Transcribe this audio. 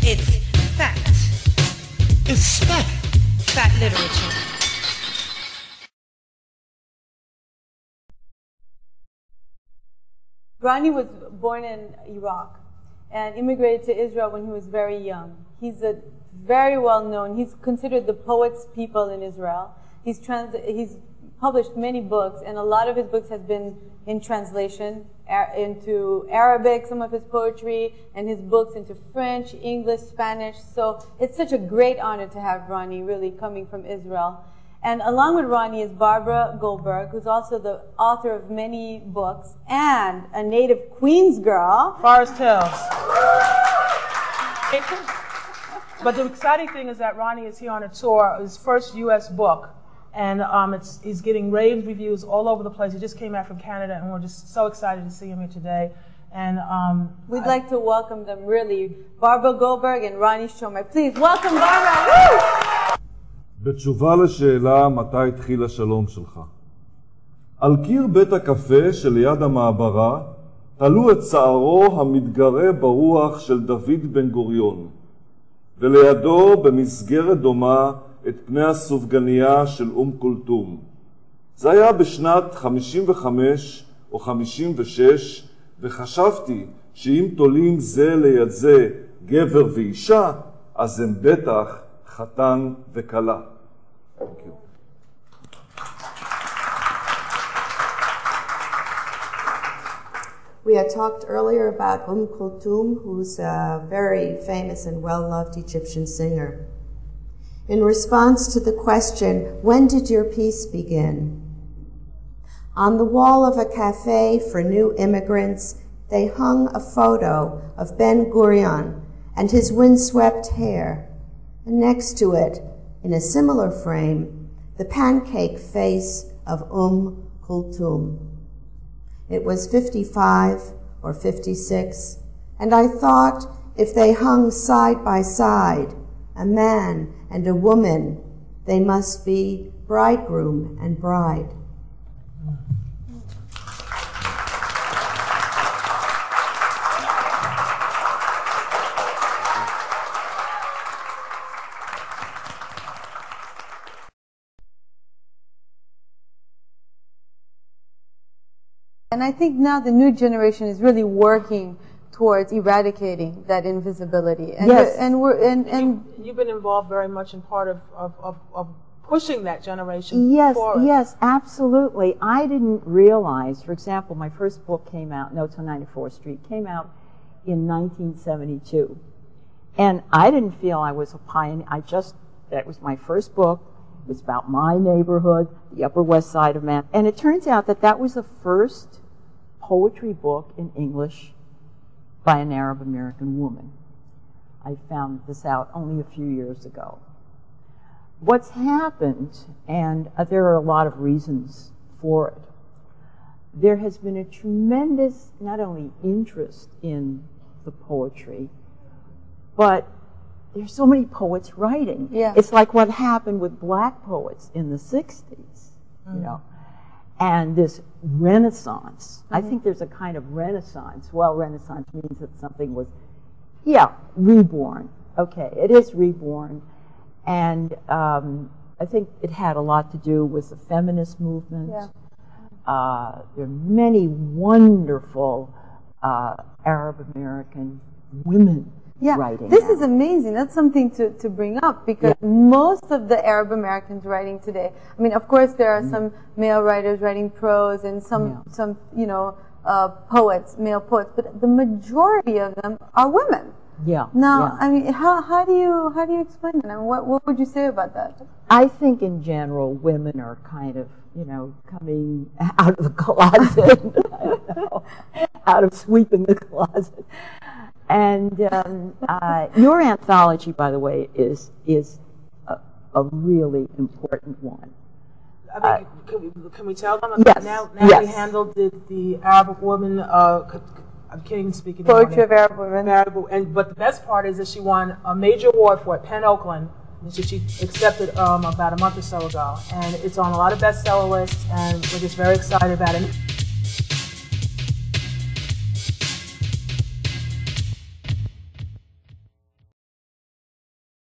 It's fat. It's fat. phatLiterature. Ronny was born in Iraq and immigrated to Israel when he was very young. He's a very well-known, he's considered the poet's people in Israel. He's published many books, and a lot of his books has been in translation into Arabic, some of his poetry, and his books into French, English, Spanish. So it's such a great honor to have Ronny really coming from Israel. And along with Ronny is Barbara Goldberg, who's also the author of many books and a native Queens girl. Forest Hills. But the exciting thing is that Ronny is here on a tour, his first U.S. book. And he's getting rave reviews all over the place. He just came out from Canada, and we're just so excited to see him here today. And we'd like to welcome them, really. Barbara Goldberg and Ronny Someck. Please welcome Barbara. Woo! בתשובה לשאלה מתי התחיל השלום שלך. על קיר בית הקפה שליד המעברה תלו את שערו המתגרה ברוח של דוד בן גוריון, ולידו במסגרת דומה את פני הסופגניה של כולתום. זה היה בשנת 55 או 56, וחשבתי שאם תולים זה ליד זה גבר ואישה, אז הם בטח חתן וכלה. Thank you. We had talked earlier about Kulthum, who's a very famous and well-loved Egyptian singer. In response to the question, when did your piece begin? On the wall of a cafe for new immigrants, they hung a photo of Ben Gurion and his windswept hair, and next to it, in a similar frame, the pancake face of Kulthum. It was 55 or 56, and I thought if they hung side by side, a man and a woman, they must be bridegroom and bride. And I think now the new generation is really working towards eradicating that invisibility. And yes. You've been involved very much in part of pushing that generation forward. Yes, absolutely. I didn't realize, for example, my first book came out, Notes on 94th Street, came out in 1972. And I didn't feel I was a pioneer. That was my first book. It was about my neighborhood, the Upper West Side of Manhattan. And it turns out that that was the first poetry book in English by an Arab American woman. I found this out only a few years ago. What's happened, and there are a lot of reasons for it, there has been a tremendous, not only interest in the poetry, but there's so many poets writing. Yeah. It's like what happened with black poets in the 60s, you know. And this renaissance, I think there's a kind of renaissance. Well, renaissance means that something was, reborn. Okay, it is reborn. And I think it had a lot to do with the feminist movement. Yeah. There are many wonderful Arab American women writing. This is amazing. That's something to bring up, because most of the Arab Americans writing today, I mean, of course there are some male writers writing prose and some poets, male poets, but the majority of them are women. Yeah. Now, I mean, how do you explain that? I mean, what would you say about that? I think in general women are kind of, coming out of the closet, I don't know, out of sweeping the closet. And your anthology, by the way, is a really important one. I mean, can we tell them? Yes. Now yes. we handled the Arab woman. I can't even speak in Poetry of Arab Women. But the best part is that she won a major award for it, Penn Oakland. She accepted about a month or so ago, and it's on a lot of bestseller lists, and we're just very excited about it.